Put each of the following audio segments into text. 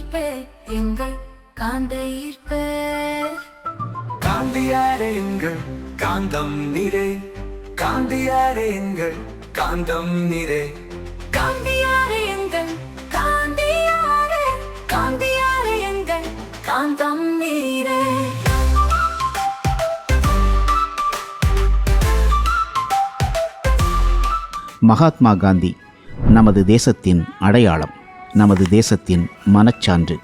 ஈர்ப்பே எங்கள் காந்த ஈர்ப்பே. காந்தியாரே எங்கள் காந்தம் நீரே, காந்தியாரே எங்கள் காந்தம் நீரே, காந்தியாரே எங்கள் காந்தியாரே, காந்தியாரே எங்கள் காந்தம் நீரே. மகாத்மா காந்தி நமது தேசத்தின் அடையாளம், நமது தேசத்தின் மனச்சான்று,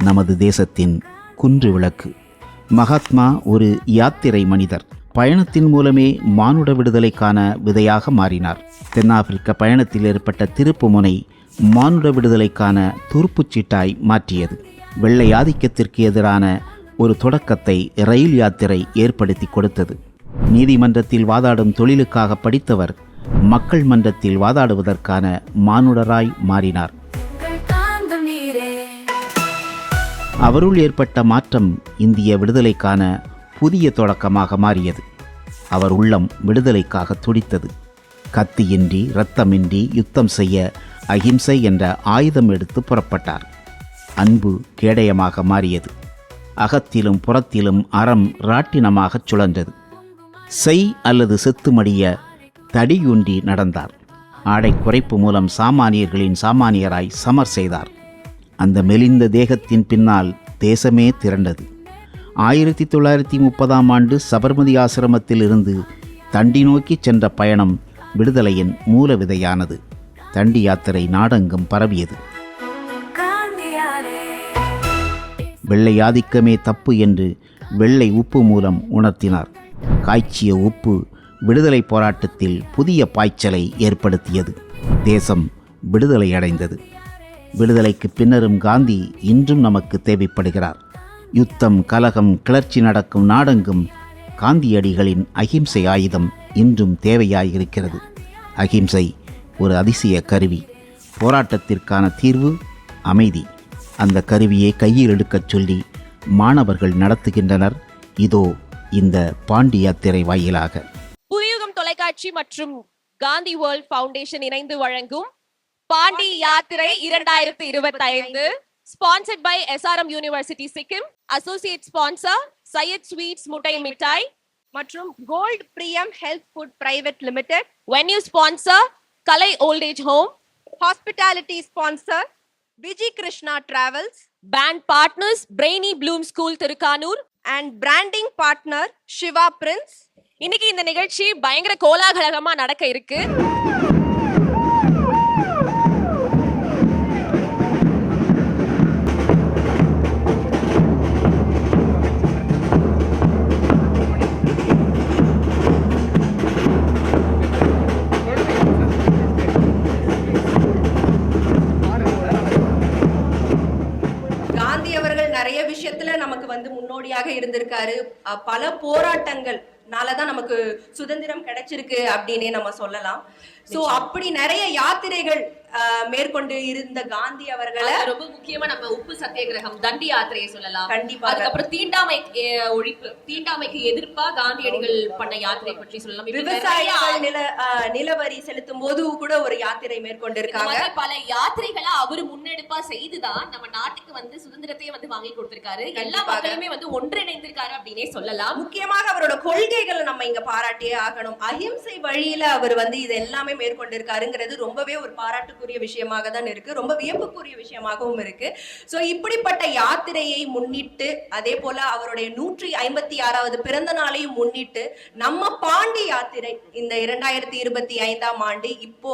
நமது தேசத்தின் குன்று விளக்கு. மகாத்மா ஒரு யாத்திரை மனிதர். பயணத்தின் மூலமே மானுட விடுதலைக்கான விதையாக மாறினார். தென்னாப்பிரிக்க பயணத்தில் ஏற்பட்ட திருப்புமுனை மானுட விடுதலைக்கான துருப்புச்சீட்டாய் மாற்றியது. வெள்ளை ஆதிக்கத்திற்கு எதிரான ஒரு தொடக்கத்தை ரயில் யாத்திரை ஏற்படுத்தி கொடுத்தது. நீதிமன்றத்தில் வாதாடும் தொழிலுக்காக படித்தவர் மக்கள் மன்றத்தில் வாதாடுவதற்கான மானுடராய் மாறினார். அவருள் ஏற்பட்ட மாற்றம் இந்திய விடுதலைக்கான புதிய தொடக்கமாக மாறியது. அவர் உள்ளம் விடுதலைக்காக துடித்தது. கத்தியின்றி இரத்தமின்றி யுத்தம் செய்ய அகிம்சை என்ற ஆயுதம் எடுத்து புறப்பட்டார். அன்பு கேடயமாக மாறியது. அகத்திலும் புறத்திலும் அறம் ராட்டினமாகச் சுழன்றது. செய் அல்லது செத்துமடிய தடியூன்றி நடந்தார். ஆடை குறைப்பு மூலம் சாமானியர்களின் சாமானியராய் சமர் செய்தார். அந்த மெலிந்த தேகத்தின் பின்னால் தேசமே திரண்டது. 1930 சபர்மதி ஆசிரமத்தில் இருந்து தண்டி நோக்கி சென்ற பயணம் விடுதலையின் மூல விதையானது. தண்டி யாத்திரை நாடெங்கும் பரவியது. வெள்ளை ஆதிக்கமே தப்பு என்று வெள்ளை உப்பு மூலம் உணர்த்தினார். காய்ச்சிய உப்பு விடுதலை போராட்டத்தில் புதிய பாய்ச்சலை ஏற்படுத்தியது. தேசம் விடுதலை அடைந்தது. விடுதலைக்கு பின்னரும் காந்தி இன்றும் நமக்கு தேவைப்படுகிறார். யுத்தம், கலகம், கிளர்ச்சி நடக்கும் நாடெங்கும் காந்தியடிகளின் அகிம்சை ஆயுதம் இன்றும் தேவையாயிருக்கிறது. அகிம்சை ஒரு அதிசய கருவி. போராட்டத்திற்கான தீர்வு அமைதி. அந்த கருவியை கையில் எடுக்கச் சொல்லி மாணவர்கள் நடத்துகின்றனர். இதோ இந்த பாண்டி யாத்திரை வாயிலாக. புதியுகம் தொலைக்காட்சி மற்றும் காந்தி வேர்ல்ட் ஃபவுண்டேஷன் இணைந்து வழங்கும் பாண்டி யாத்திரை 2025, sponsored by SRM University Sikkim, associate sponsor Syed Sweets முட்டை மிட்டாய் மற்றும் gold Priyam health food private limited, venue sponsor Kalai old age home, hospitality sponsor Viji Krishna travels, band partners brainy bloom school Thirukkanur and branding partner Siva Prince. இன்னைக்கு இந்த நிகழ்ச்சி பயங்கர கோலாகலமா நடக்க இருக்கு. காந்தி அவர்கள் நிறைய விஷயத்துல நமக்கு முன்னோடியாக இருந்திருக்காரு. பல போராட்டங்கள்னாலதான் நமக்கு சுதந்திரம் கிடைச்சிருக்கு அப்படின்னே நம்ம சொல்லலாம். சோ அப்படி நிறைய யாத்திரைகள் மேற்கொண்டு இருந்த காந்தி அவர்களை ரொம்ப முக்கியமா நம்ம உப்பு சத்தியாகிரகம், தண்டி யாத்திரையை சொல்லலாம். கண்டிப்பா. அதுக்கப்புறம் தீண்டாமை ஒழிப்பு, தீண்டாமைக்கு எதிர்ப்பா காந்தியடிகள் பண்ண யாத்திரை பற்றி சொல்லலாம். விவசாயிகள் நிலவரி செலுத்தும் போது கூட ஒரு யாத்திரை மேற்கொண்டிருக்காங்க. பல யாத்திரைகளை அவரு முன்னெடுப்பா செய்துதான் நம்ம நாட்டுக்கு சுதந்திரத்தையே வாங்கி கொடுத்திருக்காரு. எல்லா மக்களுமே ஒன்றிணைந்திருக்காரு அப்படின்னே சொல்லலாம். முக்கியமாக அவரோட கொள்கைகளை நம்ம இங்க பாராட்டியே ஆகணும். அஹிம்சை வழியில அவர் இது எல்லாமே மேற்கொண்டிருக்காருங்கிறது ரொம்பவே ஒரு பாராட்டுக்குரிய விஷயமாக தான் இருக்கு. ரொம்ப வியப்புக்குரிய விஷயமாகவும் இருக்கு. சோ இப்படிப்பட்ட யாத்திரையை முன்னிட்டு, அதே போல அவருடைய 156வது பிறந்த நாளையும் முன்னிட்டு நம்ம பாண்டி யாத்திரை இந்த 2025 இப்போ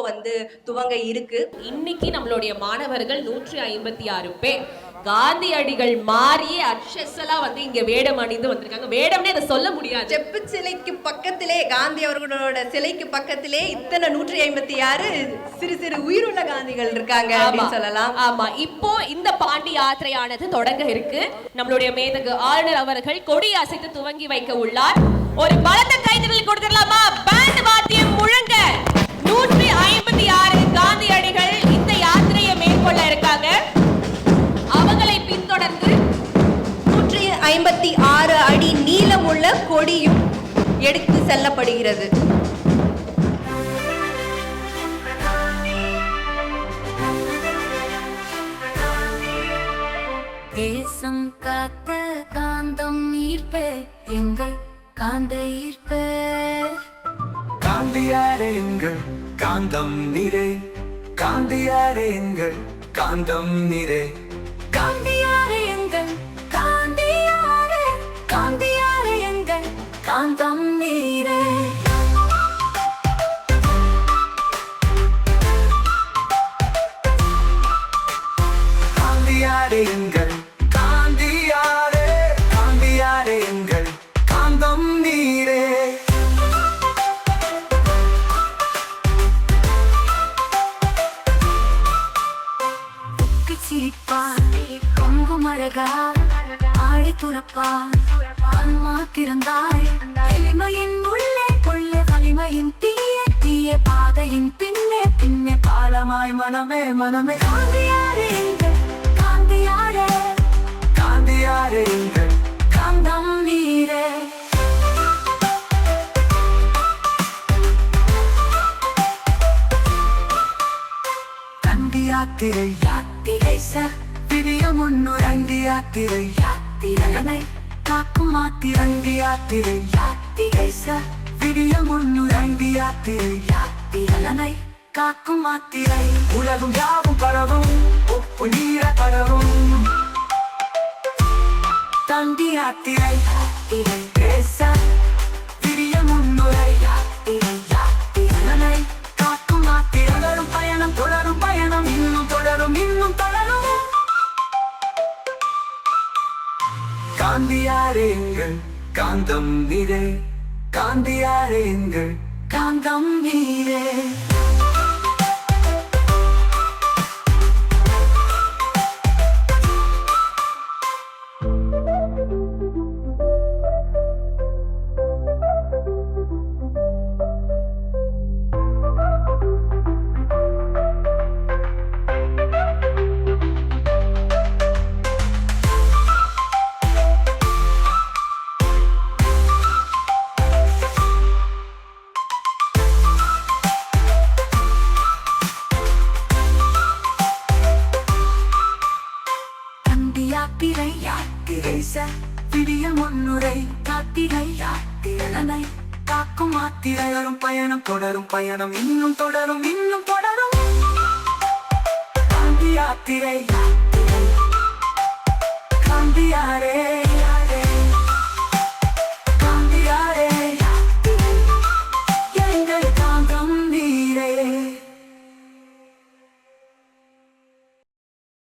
துவங்க இருக்கு. இன்னைக்கு நம்மளுடைய மாணவர்கள் 156 பேர் காந்தியடிகள் மாறியே அட்சஸலா இங்க வேடம் அணிந்து வந்திருக்காங்க. வேடம்னே அதை சொல்ல முடியாது. செப்பு சிலைக்கு பக்கத்திலே, காந்தி அவர்களோட சிலைக்கு பக்கத்திலே இத்தனை 156 சிறு சிறு உயிருள்ள காந்திகள் இருக்காங்க அப்படின்னு சொல்லலாம். ஆமா, இப்போ இந்த பாண்டி யாத்திரையானது தொடங்க இருக்கு. நம்மளுடைய மேதகு ஆளுநர் அவர்கள் கொடி அசைத்து துவங்கி வைக்க உள்ளார். ஒரு பலத்த கைதட்டல் கொடுத்துடலாமா? பேண்ட் வாத்தியம் முழங்க. 156 காந்தியடிகள் இந்த யாத்திரையை மேற்கொள்ள இருக்காங்க. அவங்களை பின்தொடர்ந்து 156 அடி நீளமுள்ள கொடியும் எடுத்து செல்லப்படுகிறது. தேசம் காத்த காந்தம் ஈர்ப்பே எங்கள் காந்த ஈர்ப்பே. காந்தியாரே எங்கள் காந்தம் நீரே, காந்தியாரே எங்கள் காந்தம் நீரே. காந்தியாரே எங்கள் காந்தியாரே, காந்தியாரே எங்கள் காந்தம் நீரே. காந்தியாரே எங்கள் காந்தியாரே, காந்தியாரே எங்கள் காந்தம் நீரே. சிரிப்பார் பொங்கும் அழகார் ஆழி துறப்பார் அம்மா திறந்தாய் எளிமையின் உள்ளே கொள்ளே வலிமையின் தீய தீய பாதையின் பின்னே பின்னே பாலமாய் மனமே மனமே. காந்தியாரே எங்கள் காந்தியாரே, காந்தியாரே எங்கள் காந்தம் நீரே. கண்டி யாத்திரை யாத்திரை சார் விடிய முன்னுரண்டி யாத்திரை, யாத்திரனை காக்கும் மாத்திரை. ரண்டி யாத்திரை யாத்திரை சார் விடிய முன்னுரண்டி யாத்திரை. யாத்திரனை காக்கும் மாத்திரை. உலகம் யாவும் பரவும் ஒப்பு நீர பரவும். தண்டி யாத்திரை யாத்திரை பேச விடிய முன்னுரை யாத்திரை யாத்திரனை காக்கும் மாத்திரை. தொடரும் பயணம் தொடரும் பயணம் இன்னும் தொடரும் இன்னும் தொடரும். காந்தியாரே எங்கள் காந்தம் நீரே, காந்தியாரே எங்கள் காந்தம் நீரே. யாத்திரை யாத்திரை சார் விடிய முன்னுரை யாத்திரை யாத்திரனை காக்கும் மாத்திரை. தொடரும் பயணம் தொடரும் பயணம் இன்னும் தொடரும் இன்னும் தொடரும். காந்தி யாத்திரை யாத்திரை காந்தியாரே யாரே, காந்தியாரே யாத்திரை எங்கள் காந்தம் நீரே.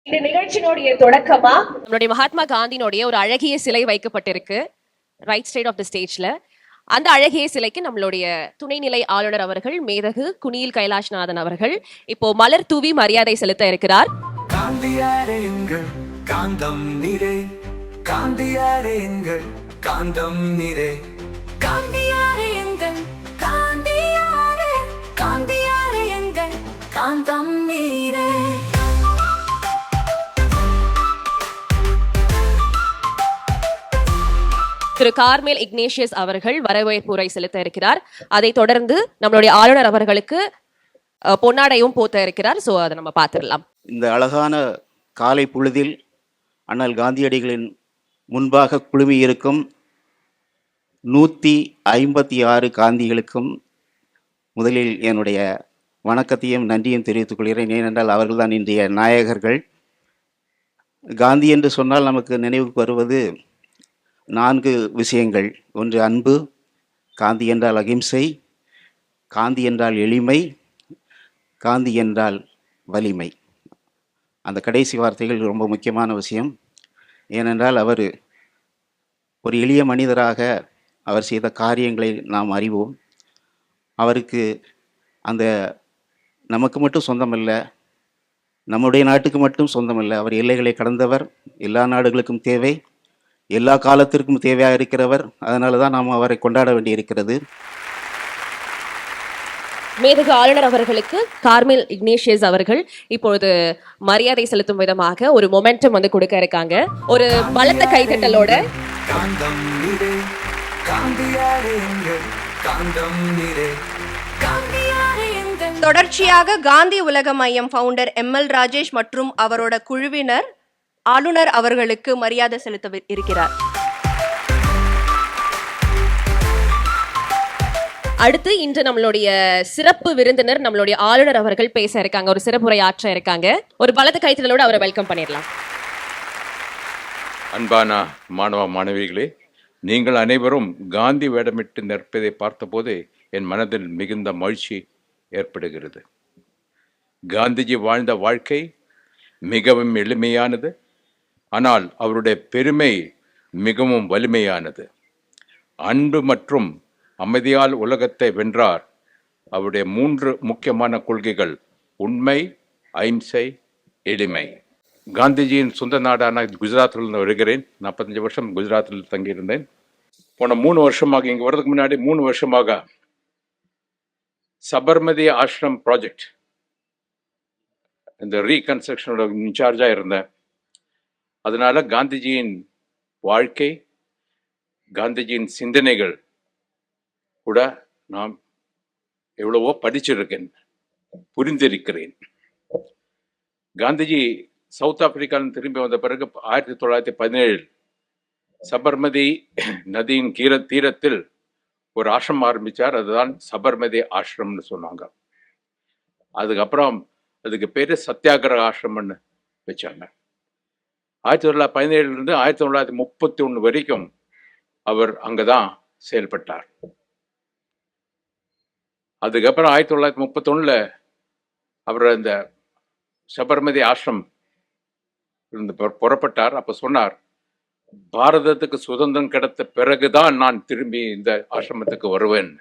இந்த நிகழ்ச்சியினுடைய தொடக்கமா நம்மளுடைய மகாத்மா காந்தியினுடைய ஒரு அழகிய சிலை வைக்கப்பட்டிருக்கு ரைட் சைடு ஆஃப் த ஸ்டேஜ்ல. அந்த அழகிய சிலைக்கு நம்மளுடைய துணைநிலை ஆளுநர் அவர்கள் மேதகு குனியில் கைலாஷ்நாதன் அவர்கள் இப்போ மலர் தூவி மரியாதை செலுத்த இருக்கிறார். காந்தியாரே எங்கள் காந்தம் நீரே, காந்தியாரே எங்கள் காந்தம் நீரே. காந்தியாரே எங்கள் காந்தியாரே, காந்தியாரே எங்கள் காந்தம் நீரே. திரு கார்மேல் இக்னேஷியஸ் அவர்கள் வரவேற்புரை செலுத்த இருக்கிறார். அதை தொடர்ந்து நம்மளுடைய ஆளுநர் அவர்களுக்கு பொன்னாடையும் போத்த இருக்கிறார். சோ அதை நம்ம பார்த்துடலாம். இந்த அழகான காலை பொழுதில் அண்ணல் காந்தியடிகளின் முன்பாக குழுமியிருக்கும் 156 காந்திகளுக்கும் முதலில் என்னுடைய வணக்கத்தையும் நன்றியும் தெரிவித்துக் கொள்கிறேன். ஏனென்றால் அவர்கள்தான் இன்றைய நாயகர்கள். காந்தி என்று சொன்னால் நமக்கு நினைவுக்கு வருவது 4 விஷயங்கள். ஒன்று அன்பு, காந்தி என்றால் அகிம்சை, காந்தி என்றால் எளிமை, காந்தி என்றால் வலிமை. அந்த கடைசி வார்த்தைகள் ரொம்ப முக்கியமான விஷயம். ஏனென்றால் அவர் ஒரு எளிய மனிதராக அவர் செய்த காரியங்களை நாம் அறிவோம். அவருக்கு அந்த நமக்கு மட்டும் சொந்தமல்ல, நம்முடைய நாட்டுக்கு மட்டும் சொந்தமல்ல, அவர் எல்லைகளை கடந்தவர், எல்லா நாடுகளுக்கும் தேவை, எல்லா காலத்திற்கும் தேவையாக இருக்கிறவர். அதனால தான் நாம் அவரை கொண்டாட வேண்டியிருக்கிறது. மேதகு ஆளுநர் அவர்களுக்கு கார்மேல் இக்னேஷியஸ் அவர்கள் இப்பொழுது மரியாதை செலுத்தும் விதமாக ஒரு மொமெண்டம் வந்து கொடுக்க இருக்காங்க. ஒரு பலத்த கைதட்டலோட காந்தம் நீரே, காந்தியாரே எங்கள் காந்தம் நீரே. காந்தியாரே எங்கள் தொடர்ச்சியாக காந்தி உலக மையம் ஃபவுண்டர் ML ராஜேஷ் மற்றும் அவரோட குழுவினர் ஆளுநர் அவர்களுக்கு மரியாதை செலுத்த இருக்கிறார். அடுத்து இன்று நம்மளுடைய சிறப்பு விருந்தினர் நம்மளுடைய ஆளுநர் அவர்கள் பேச இருக்காங்க, ஒரு சிறப்புரை ஆற்ற இருக்காங்க. ஒரு பலத்த கைத்தலோடு அவரை வெல்கம் பண்ணிடலாம். அன்பான மாணவ மாணவிகளே, நீங்கள் அனைவரும் காந்தி வேடமிட்டு நிற்பதை பார்த்தபோது என் மனதில் மிகுந்த மகிழ்ச்சி ஏற்படுகிறது. காந்திஜி வாழ்ந்த வாழ்க்கை மிகவும் எளிமையானது, ஆனால் அவருடைய பெருமை மிகவும் வலிமையானது. அன்பு மற்றும் அமைதியால் உலகத்தை வென்றார். அவருடைய 3 முக்கியமான கொள்கைகள்: உண்மை, அஹிம்சை, எளிமை. காந்திஜியின் சொந்த நாடான குஜராத்தில் வருகிறேன். 45 வருஷம் குஜராத்தில் தங்கியிருந்தேன். போன 3 வருஷமாக, இங்கே வர்றதுக்கு முன்னாடி 3 வருஷமாக சபர்மதி ஆசிரம் ப்ராஜெக்ட் இந்த ரீகன்ஸ்ட்ரக்ஷனோட இன்சார்ஜாக இருந்தேன். அதனால காந்திஜியின் வாழ்க்கை, காந்திஜியின் சிந்தனைகள் கூட நாம் எவ்வளவோ படிச்சிருக்கேன், புரிந்திருக்கிறேன். காந்திஜி சவுத் ஆப்பிரிக்காவில் திரும்பி வந்த பிறகு 1917 சபர்மதி நதியின் தீரத்தில் ஒரு ஆசிரமம் ஆரம்பித்தார். அதுதான் சபர்மதி ஆசிரம்னு சொன்னாங்க. அதுக்கப்புறம் அதுக்கு பேர் சத்தியாகிரக ஆசிரமம்னு வச்சாங்க. 1917 1931 வரைக்கும் அவர் அங்கே தான் செயல்பட்டார். அதுக்கப்புறம் 1931 அவர் அந்த சபர்மதி ஆசிரம் இருந்து புறப்பட்டார். அப்போ சொன்னார், பாரதத்துக்கு சுதந்திரம் கிடைத்த பிறகுதான் நான் திரும்பி இந்த ஆசிரமத்துக்கு வருவேன்.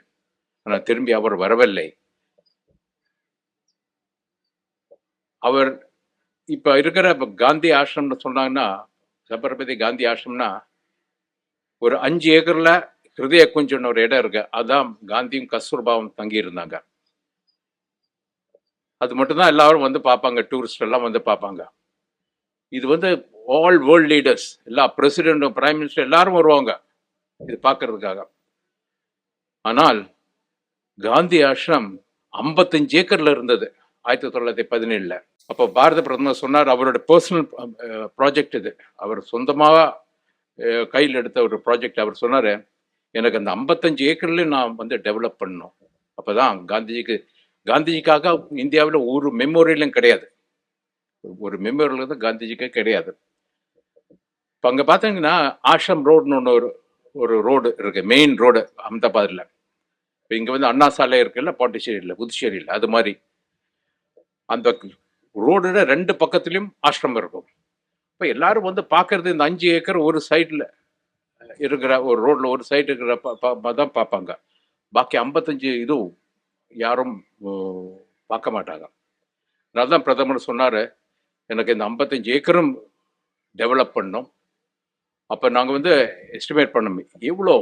ஆனால் திரும்பி அவர் வரவில்லை. அவர் இப்போ இருக்கிற காந்தி ஆசிரம்னு சொன்னாங்கன்னா, சபர்மதி காந்தி ஆசிரம்னா ஒரு 5 ஏக்கர்ல ஹிருதய குஞ்சுன்னு ஒரு இடம் இருக்கு. அதான் காந்தியும் கஸ்தூர்பாவும் தங்கி இருந்தாங்க. அது மட்டும்தான் எல்லாரும் வந்து பார்ப்பாங்க, டூரிஸ்ட் எல்லாம் வந்து பார்ப்பாங்க. இது வந்து ஆல் வேர்ல்ட் லீடர்ஸ், எல்லா பிரசிடென்ட்டும் பிரைம் மினிஸ்டர் எல்லாரும் வருவாங்க இது பார்க்கறதுக்காக. ஆனால் காந்தி ஆசிரம் 55 ஏக்கர்ல இருந்தது 1917. அப்போ பாரத பிரதமர் சொன்னார், அவரோட பர்சனல் ப்ராஜெக்ட் இது, அவர் சொந்தமாக கையில் எடுத்த ஒரு ப்ராஜெக்ட். அவர் சொன்னார், எனக்கு அந்த 55 ஏக்கர்லையும் நான் வந்து டெவலப் பண்ணணும். அப்போ தான் காந்திஜிக்காக இந்தியாவில் ஒரு மெமோரியலும் கிடையாது, ஒரு மெமோரியல் தான் காந்திஜிக்கே கிடையாது. இப்போ அங்கே பார்த்தீங்கன்னா ஆஷம் ரோடுன்னு ஒன்று ஒரு ரோடு இருக்குது, மெயின் ரோடு அஹமதாபாத்தில். இப்போ இங்கே வந்து அண்ணா சாலை இருக்குல்ல, பாண்டிச்சேரியில், புதுச்சேரியில், அது மாதிரி அந்த ரோடோட 2 பக்கத்துலேயும் ஆசிரமம் இருக்கும். இப்போ எல்லாரும் வந்து பார்க்கறது இந்த 5 ஏக்கர் ஒரு சைடில் இருக்கிற ஒரு ரோட்ல ஒரு சைடு இருக்கிற தான் பார்ப்பாங்க. பாக்கி 55 இதுவும் யாரும் பார்க்க மாட்டாங்க. அதனால தான் பிரதமர் சொன்னார், எனக்கு இந்த 55 ஏக்கரும் டெவலப் பண்ணோம். அப்போ நாங்கள் வந்து எஸ்டிமேட் பண்ணோம் எவ்வளோ.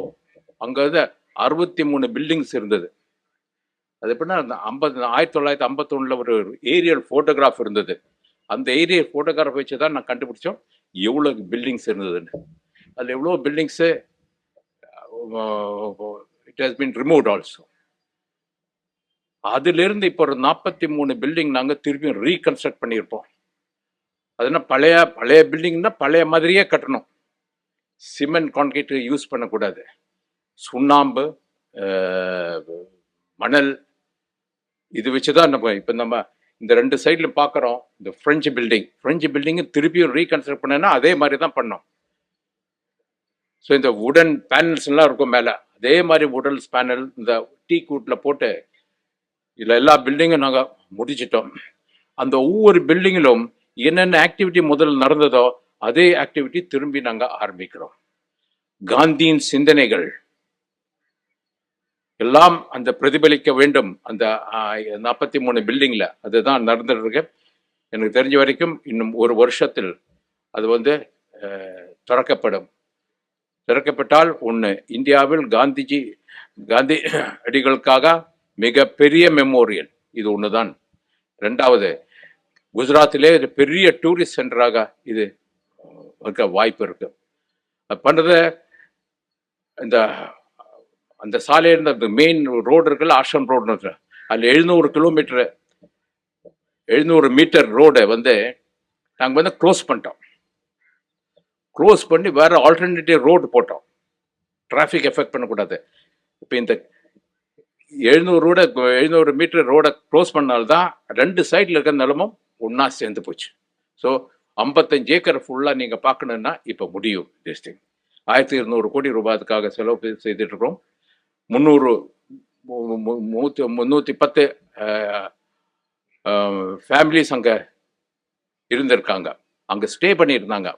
அங்கே வந்து 63 பில்டிங்ஸ் இருந்தது. அது எப்படின்னா 1951 ஒரு ஏரியல் ஃபோட்டோகிராஃப் இருந்தது. அந்த ஏரியல் ஃபோட்டோகிராஃப் வச்சு தான் நான் கண்டுபிடிச்சோம் எவ்வளோ பில்டிங்ஸ் இருந்ததுன்னு. அதில் எவ்வளோ buildings it has been removed also. அதிலிருந்து இப்போ ஒரு 43 பில்டிங் நாங்கள் திருப்பியும் ரீகன்ஸ்ட்ரக்ட் பண்ணியிருப்போம். அதுனா பழைய பில்டிங்னா பழைய மாதிரியே கட்டணும். சிமெண்ட் கான்கிரீட் யூஸ் பண்ணக்கூடாது. சுண்ணாம்பு, மணல் இது வச்சு தான் நம்ம இந்த 2 சைடில் பார்க்குறோம். இந்த ஃப்ரெஞ்சு பில்டிங்கு திருப்பியும் ரீகன்ஸ்ட்ரக்ட் பண்ணனா அதே மாதிரி தான் பண்ணோம். ஸோ இந்த வுடன் பேனல்ஸ் எல்லாம் இருக்கும் மேலே, அதே மாதிரி வுடன் பேனல் இந்த டீ கூட்டில் போட்டு இதில் எல்லா பில்டிங்கும் நாங்கள் முடிச்சிட்டோம். அந்த ஒவ்வொரு பில்டிங்கிலும் என்னென்ன ஆக்டிவிட்டி முதல்ல நடந்ததோ அதே ஆக்டிவிட்டி திரும்பி நாங்கள் ஆரம்பிக்கிறோம். காந்தியின் சிந்தனைகள் எல்லாம் அந்த பிரதிபலிக்க வேண்டும் அந்த 43 பில்டிங்கில். அதுதான் நடந்துட்டு இருக்கு. எனக்கு தெரிஞ்ச வரைக்கும் இன்னும் ஒரு வருஷத்தில் அது வந்து திறக்கப்பட்டால் ஒன்று, இந்தியாவில் காந்தி அடிகளுக்காக மிகப்பெரிய மெமோரியல் இது ஒன்று தான். 2வது, குஜராத்திலே பெரிய டூரிஸ்ட் சென்டராக இது இருக்க வாய்ப்பு இருக்கு. அது பண்ணுறத அந்த சாலையில் இருந்த மெயின் ரோடு இருக்குல்ல, ஆசிரம் ரோடுன்னு இருக்கு, அதில் 700 மீட்டர் ரோடை வந்து நாங்கள் வந்து க்ளோஸ் பண்ணிட்டோம். க்ளோஸ் பண்ணி வேறு ஆல்டர்னேட்டிவ் ரோடு போட்டோம். டிராஃபிக் எஃபெக்ட் பண்ணக்கூடாது. இப்போ இந்த 700 மீட்டர் ரோடை க்ளோஸ் பண்ணால்தான் 2 சைடில் இருக்கிற நிலமும் ஒன்றா சேர்ந்து போச்சு. ஸோ 55 ஏக்கர் ஃபுல்லாக நீங்கள் பார்க்கணுன்னா இப்போ முடியும். திஸ் திங் 1200 கோடி ரூபாய்க்காக செலவு செய்துட்ருக்கோம். 310 ஃபேமிலிஸ் அங்கே இருந்திருக்காங்க, அங்கே ஸ்டே பண்ணியிருந்தாங்க.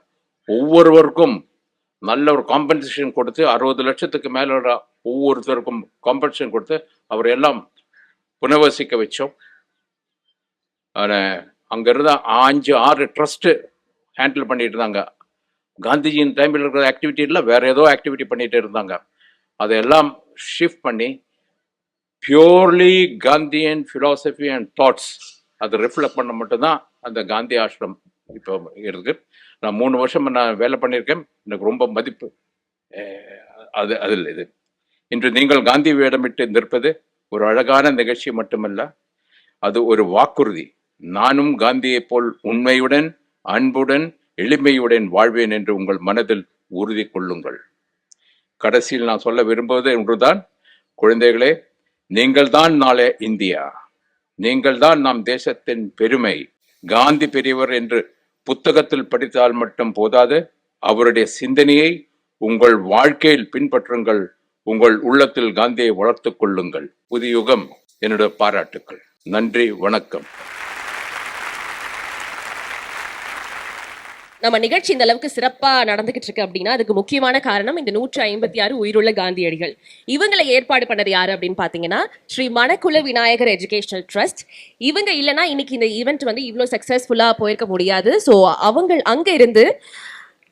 ஒவ்வொருவருக்கும் நல்ல ஒரு காம்பன்சேஷன் கொடுத்து 60 லட்சத்துக்கு மேலே ஒவ்வொருத்தருக்கும் காம்பன்சேஷன் கொடுத்து அவர் எல்லாம் புனர்வசிக்க வச்சோம். அங்கே இருந்த 5-6 ட்ரஸ்ட்டு ஹேண்டில் பண்ணிட்டு இருந்தாங்க. காந்திஜியின் டைமில் இருக்கிற ஆக்டிவிட்டியில் வேற ஏதோ ஆக்டிவிட்டி பண்ணிட்டு இருந்தாங்க. அதையெல்லாம் ஷிஃப்ட் பண்ணி purely Gandhian philosophy and thoughts அதை ரிஃப்ளெக்ட் பண்ண மட்டும்தான் அந்த காந்தி ஆசிரம் இப்போ இருக்கு. நான் 3 வருஷம் நான் வேலை பண்ணியிருக்கேன். எனக்கு ரொம்ப மதிப்பு அதில் இது. இன்று நீங்கள் காந்தி வேடமிட்டு நிற்பது ஒரு அழகான நிகழ்ச்சி மட்டுமல்ல, அது ஒரு வாக்குறுதி. நானும் காந்தியைப் போல் உண்மையுடன், அன்புடன், எளிமையுடன் வாழ்வேன் என்று உங்கள் மனதில் உறுதி கொள்ளுங்கள். கடைசியில் நான் சொல்ல விரும்புவது ஒன்றுதான், குழந்தைகளே, நீங்கள் தான் நாளை இந்தியா, நீங்கள் தான் நம் தேசத்தின் பெருமை. காந்தி பெரியவர் என்று புத்தகத்தில் படித்தால் மட்டும் போதாது, அவருடைய சிந்தனையை உங்கள் வாழ்க்கையில் பின்பற்றுங்கள். உங்கள் உள்ளத்தில் காந்தியை வளர்த்துக் கொள்ளுங்கள். புதிய யுகம். என்னுடைய பாராட்டுக்கள். நன்றி, வணக்கம். நம்ம நிகழ்ச்சி இந்த அளவுக்கு சிறப்பா நடந்துகிட்டு இருக்கு அப்படின்னா அதுக்கு முக்கியமான காரணம் இந்த 156 உயிருள்ள காந்தியடிகள். இவங்களை ஏற்பாடு பண்ணது யாரு அப்படின்னு பாத்தீங்கன்னா ஸ்ரீ மணக்குல விநாயகர் எஜுகேஷனல் ட்ரஸ்ட். இவங்க இல்லைன்னா இன்னைக்கு இந்த ஈவெண்ட் வந்து இவ்வளோ சக்சஸ்ஃபுல்லா போயிருக்க முடியாது. ஸோ அவங்க அங்க இருந்து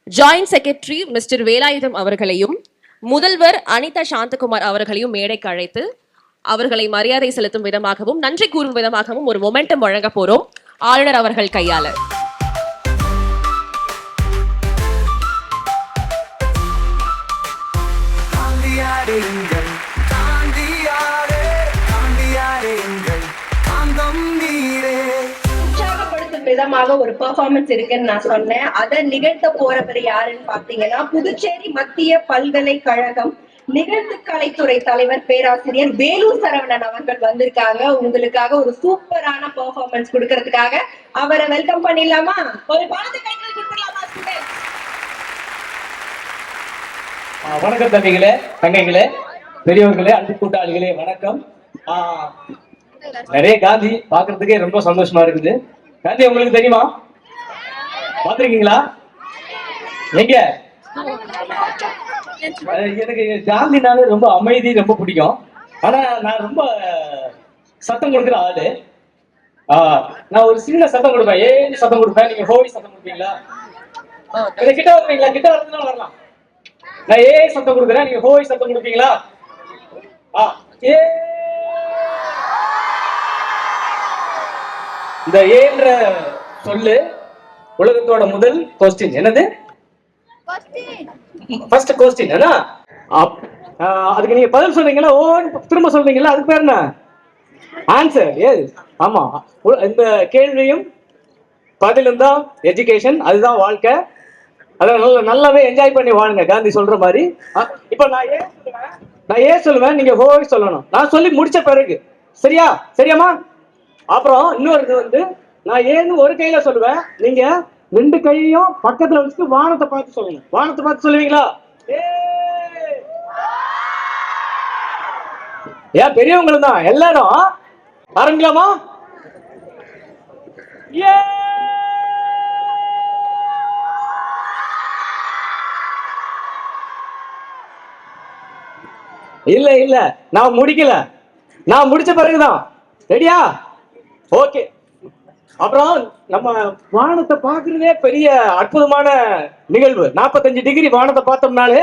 ஜாயிண்ட் செக்ரட்டரி மிஸ்டர் வேலாயுதம் அவர்களையும் முதல்வர் அனிதா சாந்தகுமார் அவர்களையும் மேடைக்கு அழைத்து அவர்களை மரியாதை செலுத்தும் விதமாகவும் நன்றி கூறும் விதமாகவும் ஒரு மொமெண்டம் வழங்க போறோம் ஆளுநர் அவர்கள் கையால. உற்சாகப்படுத்தும் விதமாக ஒரு பெர்ஃபார்மன்ஸ் இருக்குன்னு நான் சொன்னேன். அதை நிகழ்த்த போறவர் யாருன்னு பாத்தீங்கன்னா புதுச்சேரி மத்திய பல்கலைக்கழகம் நிகழ்த்து கலைத்துறை தலைவர் பேராசிரியர் வேலூர் சரவணன் அவர்கள் வந்திருக்காங்க. உங்களுக்காக ஒரு சூப்பரான பெர்ஃபார்மன்ஸ் கொடுக்கறதுக்காக அவரை வெல்கம் பண்ணிடலாமா? ஒரு பாடத்தை கைகள் கொடுக்கலாமா ஸ்டூடெண்ட்ஸ்? வணக்கம் தம்பிகளே, தங்கைகளே, பெரியவர்களே, அன்பு கூட்டாளிகளே, வணக்கம். நிறைய காந்தி பாக்குறதுக்கே ரொம்ப சந்தோஷமா இருக்குது. காந்தி உங்களுக்கு தெரியுமா? பாத்திருக்கீங்களா? எங்க? எனக்கு காந்தினால ரொம்ப அமைதி ரொம்ப பிடிக்கும். ஆனா நான் ரொம்ப சத்தம் கொடுக்குற ஆளு. நான் ஒரு சின்ன சத்தம் கொடுப்பேன், ஏன்னு சத்தம் கொடுப்பேன். நீங்க ஹோய் சத்தம் கொடுப்பீங்களா? கிட்ட வருவீங்களா? கிட்ட வரதுனால வரலாம். நான் ஏ சத்தம் கொடுக்குறேன், நீங்க ஹோய் சத்தம் கொடுப்பீங்களா? ஏ. இந்த ஏன்ற சொல்லு உலகத்தோட முதல் கொஸ்டின். என்னது? First question. அதுக்கு நீங்க பதில் சொல்றீங்களா? ஓ திரும்ப சொல்றீங்களா? அதுக்கு பேர் என்ன? ஆன்சர். எஸ், ஆமா. இந்த கேள்வியும் பதிலும் தான் எஜுகேஷன், அதுதான் வாழ்க்கை. அதான் நல்லாவே என்ஜாய் பண்ணி வாழுங்க காந்தி சொல்ற மாதிரி. இப்ப நான் ஏன் சொல்லுவேன், நீங்க ஹோய் சொல்லணும். நான் சொல்லி முடிச்ச பிறகு. சரியா? சரியாமா? அப்புறம் இன்னொரு வந்து நான் ஏன்னு ஒரு கையில சொல்லுவேன், நீங்க 2 கையையும் பக்கத்துல வச்சுட்டு வானத்தை பார்த்து சொல்லணும். வானத்தை பார்த்து சொல்லுவீங்களா? ஏன் பெரியவங்களும் தான் எல்லாரும் ஆரம்பிக்கலாமா? ஏ. இல்ல நான் முடிக்கல, நான் முடிச்ச பிறகுதான். ரெடியா? ஓகே. அப்புறம் நம்ம வானத்தை பார்க்கறதே பெரிய அற்புதமான நிகழ்வு. 45 டிகிரி வானத்தை பார்த்தோம்னாலே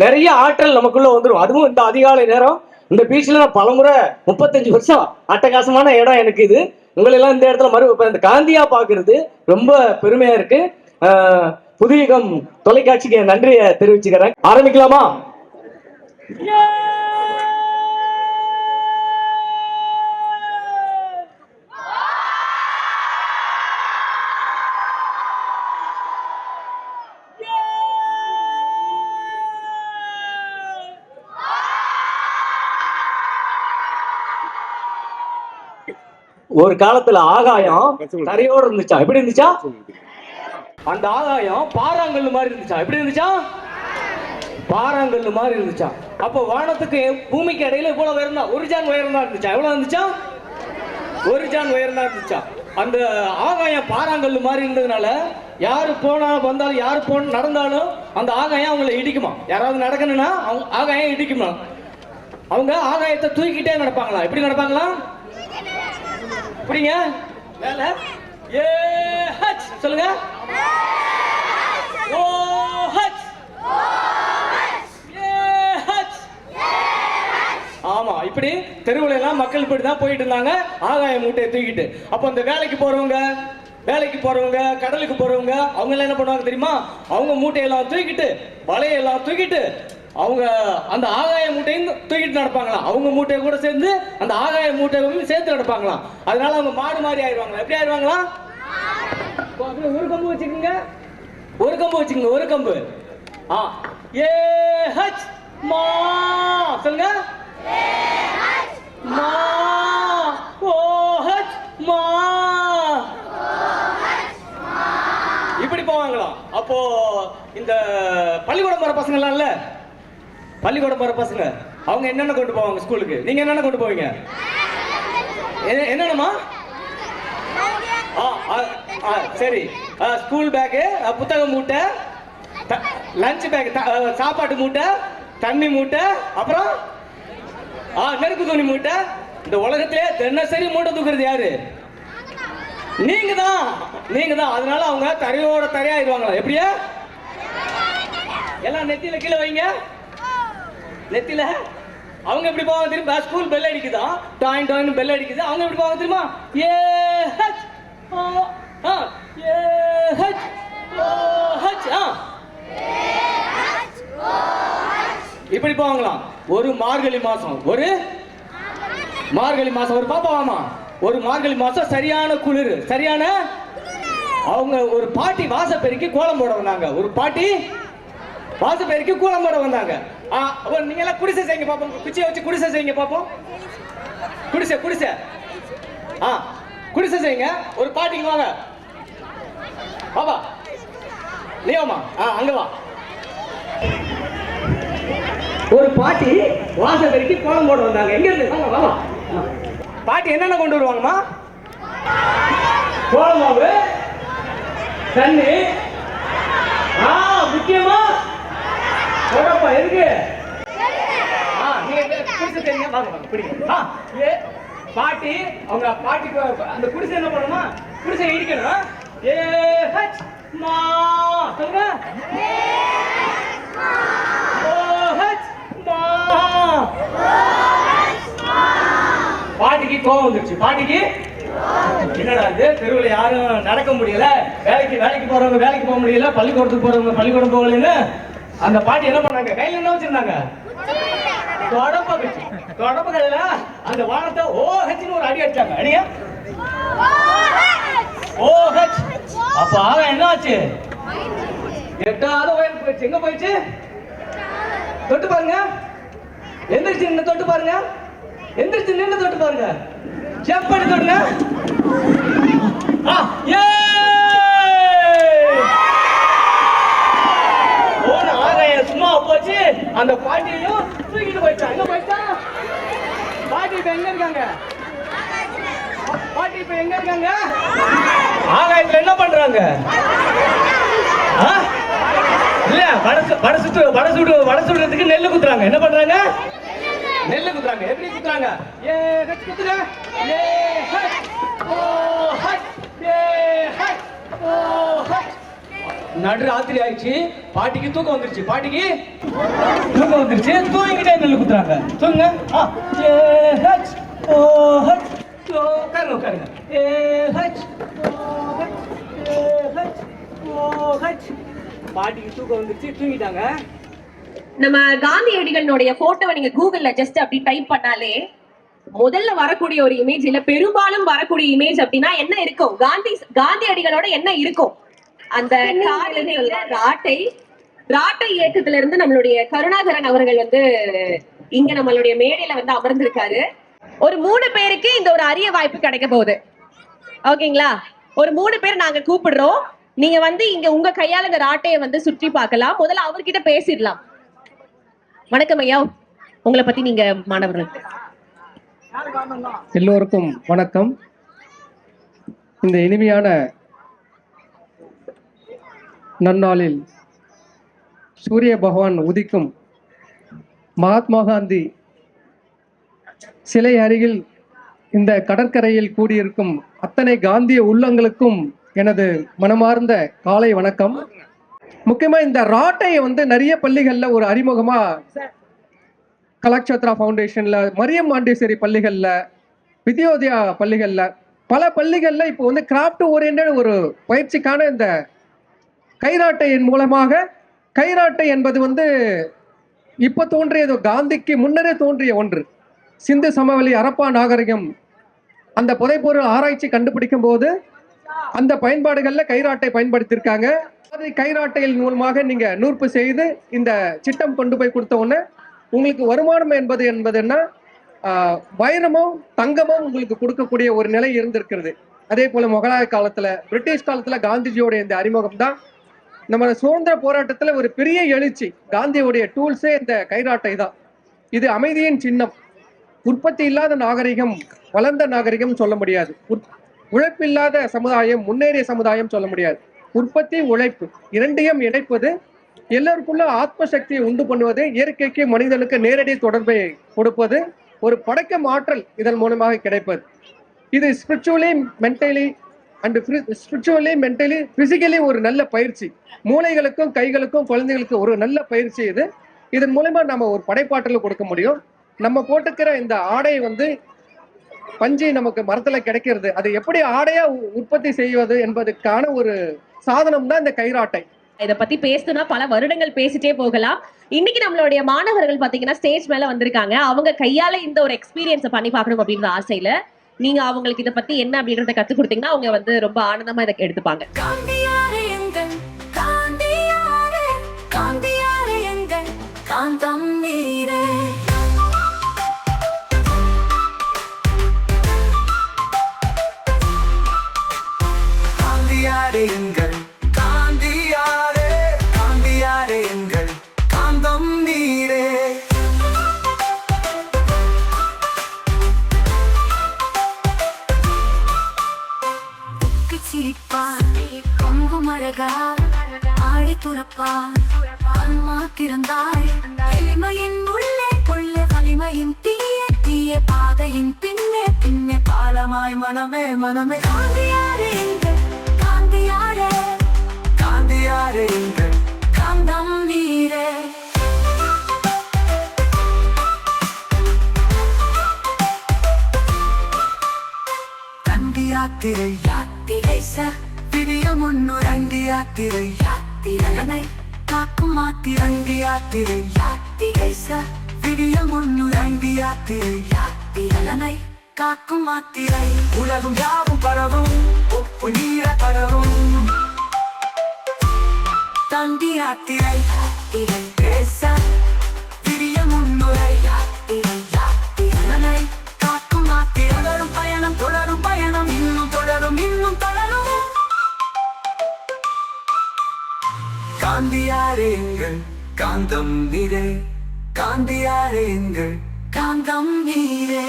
நிறைய ஆற்றல் நமக்குள்ள வந்துடும். அதுவும் இந்த அதிகாலை நேரம் இந்த பீச்ல நான் பலமுறை 35 வருஷம் அட்டகாசமான இடம் எனக்கு இது. உங்களை எல்லாம் இந்த இடத்துல இந்த காந்தியா பாக்குறது ரொம்ப பெருமையா இருக்கு. புதியகம் தொலைக்காட்சிக்கு நன்றியை தெரிவிச்சுக்கிறேன். ஆரம்பிக்கலாமா? ஒரு காலத்துல ஆகாயம் தரையோட இருந்துச்சா? எப்படி இருந்துச்சா? அந்த ஆகாயம் பாறாங்கல் மாதிரி இருந்துச்சா? எப்படி இருந்துச்சா? பாறாங்கல் மாதிரி இருந்துச்சா? அப்போ வானத்துக்கு பூமிக்கு இடையில இவ்வளவு உயரம் தான், ஒரு ஜான் உயரம் தான் இருந்துச்சா? எவ்வளவு இருந்துச்சா? ஒரு ஜான் உயரம் தான் இருந்துச்சா? அந்த ஆகாயம் பாறாங்கல் மாதிரி இருந்ததுனால யாரு போனா வந்தாலும், யாரு நடந்தாலும் அந்த ஆகாயம் அவங்களை இடிக்குமா? யாராவது நடக்கணும்னா அவங்க ஆகாயம் இடிக்குமா? அவங்க ஆகாயத்தை தூக்கிட்டே நடப்பாங்களா? எப்படி நடப்பாங்களா? புரியுங்க? மேல ஏ ஹச் சொல்லுங்க. ஓ ஹச். ஏ ஹச். ஆமா, இப்படி தெருவுல எல்லாம் மக்கள் இப்படி தான் போயிட்டு இருந்தாங்க, ஆகாய மூட்டையை தூக்கிட்டு. அப்போ அந்த வேலைக்கு போறவங்க, கடலுக்கு போறவங்க, அவங்க எல்லாம் என்ன பண்ணுவாங்க தெரியுமா? அவங்க மூட்டையெல்லாம் தூக்கிட்டு, வலையெல்லாம் தூக்கிட்டு, அவங்க அந்த ஆகாய மூட்டையும் தூக்கிட்டு நடப்பாங்களாம். அவங்க மூட்டையை கூட சேர்ந்து அந்த ஆகாய மூட்டையும் சேர்த்து நடப்பாங்களாம். அதனால அவங்க மாடு மாதிரி ஆயிடுவாங்களா? எப்படி ஆயிடுவாங்களா? ஒரு கம்பு வச்சுக்கோங்க, ஒரு கம்பு. ஏ ஹச் மா சொல்லுங்க. மா ஓ ஹச் மா. இப்படி போவாங்களாம். அப்போ இந்த பள்ளிக்கூடம் போற பசங்க எல்லாம் இல்ல, பள்ளிக்கூடம் போற பசங்க அவங்க என்னென்ன கொண்டு போவாங்க ஸ்கூலுக்கு? நீங்க என்னென்ன கொண்டு போவீங்க? என்னென்னமா? சரி, ஸ்கூல் பேக்கு, புத்தக மூட்டை, லஞ்ச் பேக், சாப்பாட்டு மூட்டை, தண்ணி மூட்டை, அப்புறம் நெருப்பு துணி மூட்டை. இந்த உலகத்திலே தினசரி மூட்டை தூக்குறது யாரு? நீங்க தான். அதனால அவங்க தரையோட தரையாயிருவாங்களா? எப்படியா? எல்லாம் நெத்தியில கீழே வைங்க. நெத்தியில அவங்க எப்படி போவாங்க தெரியுமா? ஸ்கூல் பெல் அடிக்குதா, டாயின் டாயின் பெல் அடிக்குது. அவங்க எப்படி போவாங்க தெரியுமா? ஏ ஹச் ஏ ஹச் ஓ ஹச். இப்படி போவாங்களாம். ஒரு மார்கழி மாசம் ஒரு பாப்பாவாமா, ஒரு மார்கழி மாசம் சரியான குளிர், சரியான அவங்க ஒரு பாட்டி வாசப்பெருக்கி கோலம் போட வந்தாங்க. நீங்க எல்லாம் குடிசை செய்யுங்க பாப்போம். குச்சியை வச்சு குடிசை செய்யுங்க பாப்போம். குடிசை செய்யுங்க. ஒரு பாட்டிக்கு வாங்க பாப்பா, நீவாமா, அங்க வா. ஒரு பாட்டி வாசப்பெருக்கி கோலம் போட வந்தாங்க. எங்க இருந்து? வாங்க. பாட்டி என்னென்ன கொண்டு வருவாங்கம்மா? கோலம் மாவு, தண்ணி, முக்கியமா உடப்பா. எதுக்கு? பாட்டி அவங்க பாட்டிக்கு அந்த குடிசை என்ன பண்ணுமா? குடிசை இடிக்கணும். ஏ ஹச் மா சொல்லுங்க. ஓ ஹச் மா. பாட்டிக்கு கோவம் வந்துருச்சு. பாட்டிக்கு என்னடா இது, தெருவில் யாரும் நடக்க முடியல, வேலைக்கு போறவங்க வேலைக்கு போக முடியல, பள்ளிக்கூடத்துக்கு போறவங்க பள்ளிக்கூடம் போகலன்னு அந்த பாட்டி என்ன பண்ணாங்க? கையில என்ன வச்சிருந்தாங்க? தொடப்பகல்ல அந்த வானத்தை ஓ ஹெச்னு ஒரு அடி அடிச்சாங்க. அடியா ஓ ஹெச். அப்ப என்ன ஆச்சு? 8வது உயரம் போயிடுச்சு. எங்க போயிடுச்சு? தொட்டு பாருங்க. எந்திரிச்சு நின்று தொட்டு பாருங்க. எந்திரிச்சு நின்று தொட்டு பாருங்க. ஜம்ப் பண்ணி தொடுங்க. சும்மா போச்சு. அந்த பாட்டியையும் தூக்கிட்டு போயிட்டா. எங்க போயிட்டா? பாட்டி இப்ப எங்க இருக்காங்க? ஆகாயத்துல என்ன பண்றாங்க? இல்ல வடை சுடுறதுக்கு நெல்லு குத்துறாங்க. என்ன பண்றாங்க? நெல்லு குத்துறாங்க. எப்படி குத்துறாங்க? ஏ ஹச் குத்துங்க. ஏ ஹச் ஓ ஹச் ஏ ஹச் ஓ ஹச். நடு ராத்திரி ஆயிடுச்சு. பாட்டிக்கு தூக்கம் வந்துருச்சு. தூங்கிட்டே நெல்லு குத்துறாங்க. தூங்க. ஏ ஹச் ஓ ஹச். உட்காருங்க. ஏ ஹச் ஓ ஹச் ஏ ஹச் ஓ ஹச். பாட்டிக்கு தூக்கம் வந்துருச்சு. தூங்கிட்டாங்க. நம்ம காந்தியடிகளுடைய போட்டோவை நீங்க கூகுள்ல ஜஸ்ட் அப்படி டைப் பண்ணாலே முதல்ல வரக்கூடிய ஒரு இமேஜ், இல்ல பெரும்பாலும் வரக்கூடிய இமேஜ் அப்படின்னா என்ன இருக்கும்? காந்தியடிகளோட என்ன இருக்கும்? அந்த ராட்டை இயக்கத்துல இருந்து நம்மளுடைய கருணாகரன் அவர்கள் வந்து இங்க நம்மளுடைய மேடையில வந்து அமர்ந்திருக்காரு. ஒரு 3 பேருக்கு இந்த ஒரு அரிய வாய்ப்பு கிடைக்க போகுது. ஓகேங்களா? ஒரு 3 பேர் நாங்க கூப்பிடுறோம். நீங்க வந்து இங்க உங்க கையால இந்த ராட்டையை வந்து சுற்றி பார்க்கலாம். முதல்ல அவர்கிட்ட பேசிடலாம். வணக்கம் ஐயா, உங்களை பத்தி நீங்க மாணவர்களுக்கு. எல்லோருக்கும் வணக்கம். இந்த இனிமையான நன்னாளில் சூரிய பகவான் உதிக்கும் மகாத்மா காந்தி சிலை அருகில் இந்த கடற்கரையில் கூடியிருக்கும் அத்தனை காந்திய உள்ளங்களுக்கும் எனது மனமார்ந்த காலை வணக்கம். முக்கியமா இந்த ராட்டையை வந்து நிறைய பள்ளிகள்ல ஒரு அறிமுகமா கலாக்ஷேத்ரா ஃபவுண்டேஷன்ல, மரியம் மாண்டேஸ்வரி பள்ளிகள்ல, வித்யோதயா பள்ளிகள்ல, பல பள்ளிகள்ல இப்போ வந்து கிராஃப்ட் ஓரியன்ட் ஒரு பயிற்சிக்கான இந்த கைராட்டையின் மூலமாக, கைராட்டை என்பது வந்து இப்ப தோன்றியது, காந்திக்கு முன்னரே தோன்றிய ஒன்று. சிந்து சமவெளி அரப்பா நாகரிகம் அந்த புதைப்பொருள் ஆராய்ச்சி கண்டுபிடிக்கும் போது அந்த பயன்பாடுகள்ல கைராட்டை பயன்படுத்தியிருக்காங்க. அது கைராட்டையின் மூலமாக நீங்க நூற்பு செய்து இந்த சிட்டம் கொண்டு போய் கொடுத்த உடனே உங்களுக்கு வருமானம் என்பதுன்னா வைரமும் தங்கமும் உங்களுக்கு கொடுக்கக்கூடிய ஒரு நிலை இருந்திருக்கிறது. அதே போல முகலாய காலத்துல, பிரிட்டிஷ் காலத்துல காந்திஜியோட இந்த அறிமுகம் தான் நம்ம சுதந்திர போராட்டத்துல ஒரு பெரிய எழுச்சி. காந்தியோடைய டூல்ஸே இந்த கைராட்டை தான். இது அமைதியின் சின்னம். உற்பத்தி இல்லாத நாகரிகம் வளர்ந்த நாகரிகம் சொல்ல முடியாது. உழைப்பில்லாத சமுதாயம் முன்னேறிய சமுதாயம் சொல்ல முடியாது. உற்பத்தி, உழைப்பு இரண்டையும் இணைப்பது, எல்லோருக்குள்ள ஆத்ம சக்தியை உண்டு பண்ணுவது, இயற்கைக்கு மனிதனுக்கு நேரடி தொடர்பை கொடுப்பது, ஒரு படைக்கும் ஆற்றல் இதன் மூலமாக கிடைப்பது. இது ஸ்பிரிச்சுவலி, மென்டலி, பிசிக்கலி ஒரு நல்ல பயிற்சி. மூளைகளுக்கும் கைகளுக்கும் குழந்தைகளுக்கும் ஒரு நல்ல பயிற்சி இது. இதன் மூலமா நம்ம ஒரு படைப்பாற்றல் கொடுக்க முடியும். நம்ம போட்டுக்கிற இந்த ஆடை வந்து பஞ்சு நமக்கு மரத்துல கிடைக்கிறது. அது எப்படி ஆடையா உற்பத்தி செய்வது என்பதற்கான ஒரு சாதனம் தான் இந்த கைராட்டை. இதை பத்தி பேசணும்னா பல வருடங்கள் பேசிட்டே போகலாம். இன்னைக்கு நம்மளுடைய மாணவர்கள் பாத்தீங்கன்னா ஸ்டேஜ் மேல வந்திருக்காங்க. அவங்க கையால இந்த ஒரு எக்ஸ்பீரியன்ஸை பண்ணி பார்க்கணும் அப்படின்ற ஆசையில நீங்க அவங்களுக்கு இதை பத்தி என்ன அப்படின்றத கத்து கொடுத்தீங்கன்னா அவங்க வந்து ரொம்ப ஆனந்தமா இதை எடுத்துப்பாங்க. காந்தியாரே எங்கள் காந்தியாரே, காந்தியாரே எங்கள் காந்தம் நீரே. காந்தியாரே எங்கள் காந்தியாரே, காந்தியாரே எங்கள் காந்தம் நீரே. சிரிப்பார் பொங்குமழகால் ஆடி துறப்பார் அம்மா திறந்தாய் எளிமையின் உள்ளே உள்ளே வலிமையின் தீய தீய பாதையின் பின்னே பின்னே பாலமாய் மனமே மனமே. காந்தியாரே எங்கள் காந்தியாரே, காந்தியாரே எங்கள் காந்தம் நீரே. தண்டி யாத்திரை யாத்திரை சார் விடிய முன்னுரண்டி யாத்திரை யாத்திரனை காக்கும் மாத்திரண்டி யாத்திரை யாத்திரை சார் விடிய முன்னுரண்டி யாத்திரை யாத்திரனை காக்கும் மாத்திரை. உலகம் யாவும் பரவும் ஒப்பு நீர பரவும் தண்டி யாத்திரை யாத்திரை பேச விடிய முன்னுரை யாத்திரை யாத்திரனை காக்கும் மாத்திரை. தொடரும் பயணம் தொடரும் பயணம் இன்னும் தொடரும் இன்னும் தொடரும். காந்தியாரே எங்கள் காந்தம் நீரே, காந்தியாரே எங்கள் காந்தம் நீரே.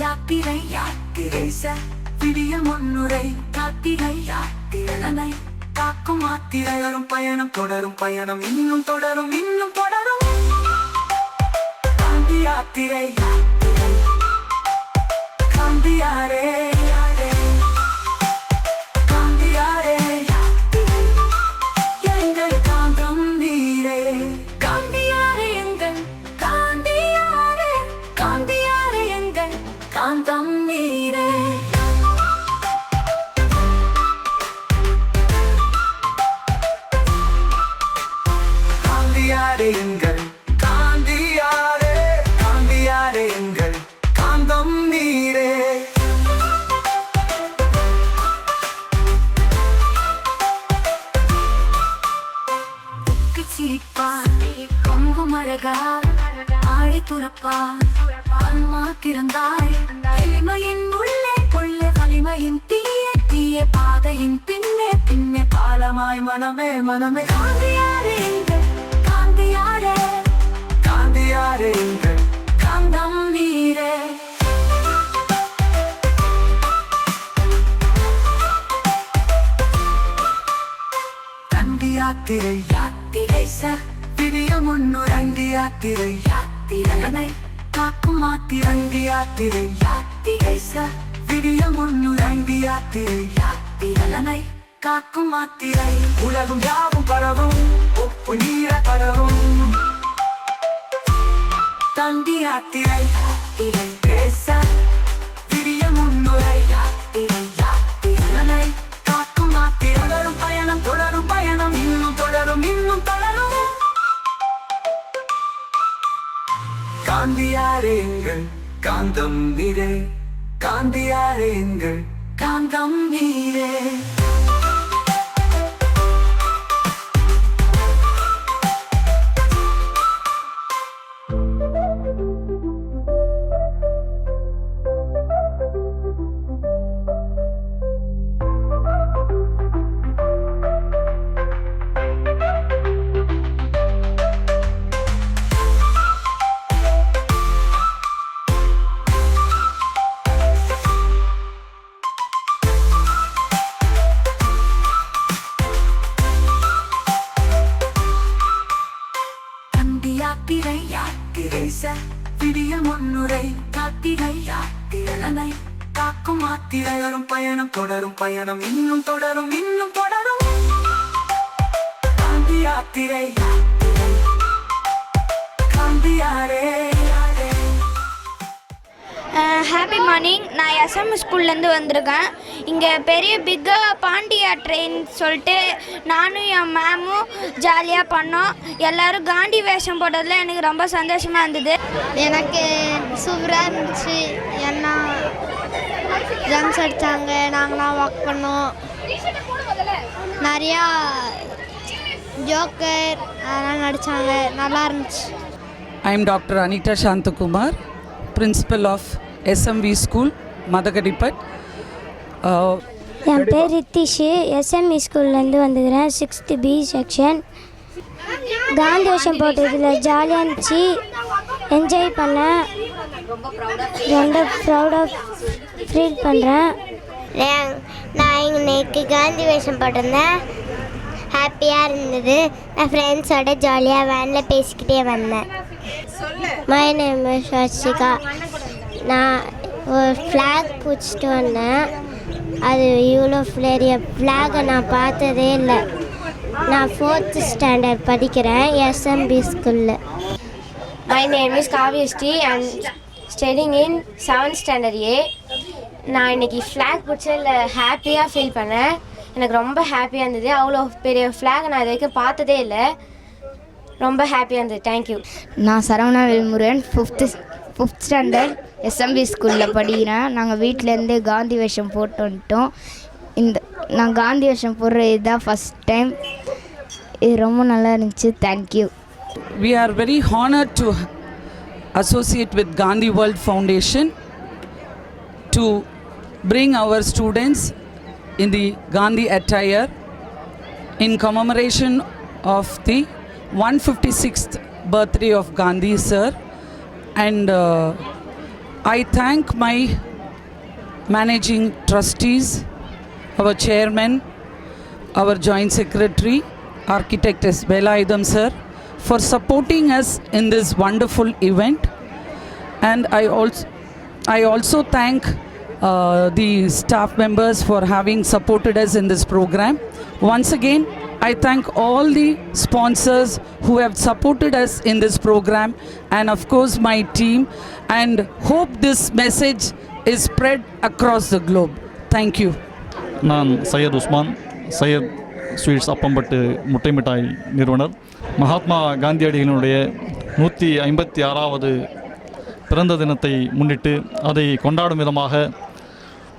யாத்திரை யாத்திரை சார் விடிய முன்னுரை யாத்திரை யாத்திரனை காக்கும் மாத்திரை. வரும் பயணம் தொடரும் பயணம் இன்னும் தொடரும் இன்னும் தொடரும். காந்தி யாத்திரை காந்தியாரே, காந்தியாரே எங்கள் காந்தம் நீரே. காந்தியாரே எங்கள் காந்தியாரே காந்தியாரே எங்கள் காந்தம் நீரே சிரிப்பார் பொங்கும் அழகார் ஆழி துறப்பார் அம்மா திறந்தாய் எளிமையின் உள்ளே உள்ளே வலிமையின் தீய தீய பாதையின் பின்னே பின்னே பாலமாய் மனமே மனமே காந்தியாரே எங்கள் காந்தியாரே காந்தியாரே எங்கள் காந்தம் நீரே தண்டி யாத்திரை யாத்திரை சார் விடிய முன்னுரண்டி யாத்திரை யாத்திரனை காக்கும் மாத்திரை தண்டி யாத்திரை யாத்திரை சார் விடிய முன்னுரண்டி யாத்திரை யாத்திரனை காக்கும் மாத்திரை உலகம் யாவும் பரவும் ஒப்பு நீர பரவும் தண்டி யாத்திரை யாத்திரை பேச விடிய முன்னுரை யாத்திரை யாத்திரனை காக்கும் மாத்திரை தொடரும் பயணம் இன்னும் தொடரும் இன்னும் தொடரும் காந்தியாரே எங்கள் காந்தம் நீரே காந்தியாரே எங்கள் காந்தம் நீரே யாத்திரை யாத்திரை சார் விடிய முன்னுரை யாத்திரை யாத்திரனை காக்கும் மாத்திரை தொடரும் பயணம் இன்னும் தொடரும் இன்னும் தொடரும் காந்தி யாத்திரை காந்தியாரே ஹாப்பி மார்னிங். நான் எஸ்எம் ஸ்கூல்லேருந்து வந்திருக்கேன். இங்கே பெரிய பிக்காக பாண்டியா ட்ரெயின் சொல்லிட்டு நானும் என் மேமும் ஜாலியாக பண்ணோம். எல்லோரும் காந்தி வேஷம் போட்டதில் எனக்கு ரொம்ப சந்தோஷமாக இருந்தது. எனக்கு சூப்பராக இருந்துச்சு. ஏன்னா ட்ரம்ஸ் அடித்தாங்க, நாங்களாம் வாக் பண்ணோம். நிறையா ஜோக்கர் அதெல்லாம் நடித்தாங்க, நல்லா இருந்துச்சு. I am Dr. Anita Shantakumar, Principal of SMV School, Madagadipat. என் பேர் ரித்திஷு. எஸ்எம்இ ஸ்கூல்லேருந்து வந்துக்கிறேன், 6th B செக்ஷன். காந்தி வேஷம் போட்டதில் ஜாலியாக இருந்துச்சு, என்ஜாய் பண்ணேன், ரொம்ப ப்ரௌடாக ஃபீல் பண்ணுறேன். நான் இன்னைக்கு காந்தி வேஷம் போட்டிருந்தேன், ஹாப்பியாக இருந்தது. நான் ஃப்ரெண்ட்ஸோட ஜாலியாக வேனில் பேசிக்கிட்டே வந்தேன். My name is swastika. நான் ஒரு ஃப்ளாக் பிடிச்சிட்டு வந்தேன். அது இவ்வளோ பெரிய ஃப்ளாகை நான் பார்த்ததே இல்லை. நான் 4th ஸ்டாண்டர்ட் படிக்கிறேன், எஸ்எம்பி ஸ்கூலில். My name is Kavyashree and studying in 7th standard A. நான் இன்னைக்கு ஃப்ளாக் பிடிச்சதில் ஹாப்பியாக ஃபீல் பண்ணேன். எனக்கு ரொம்ப ஹாப்பியாக இருந்தது. அவ்வளோ பெரிய ஃப்ளாக் நான் இது வரைக்கும் பார்த்ததே இல்லை. ரொம்ப ஹாப்பியாக இருந்தது. தேங்க்யூ. நான் Saravana Velmurugan, 5th standard SMP ஸ்கூலில் படிக்கிறேன். நாங்கள் வீட்டிலேருந்தே காந்தி வேஷம் போட்டு வந்துட்டோம். நான் காந்தி வேஷம் போடுற இதுதான் ஃபஸ்ட் டைம். இது ரொம்ப நல்லா இருந்துச்சு. Thank you. We are very honored to associate with Gandhi World Foundation to bring our students in the Gandhi attire in commemoration of the 156th birthday of Gandhi sir. And I thank my managing trustees, our chairman, our joint secretary, architect S. Velayudham sir, for supporting us in this wonderful event. And I also thank the staff members for having supported us in this program. Once again, I thank all the sponsors who have supported us in this program, and of course my team, and hope this message is spread across the globe. Thank you. நான் Syed Usman, Syed sweets Appampattu முட்டை மிட்டாய் நிறுவனர். மகாத்மா காந்தியடிகளினுடைய 156வது பிறந்த தினத்தை முன்னிட்டு அதை கொண்டாடும் விதமாக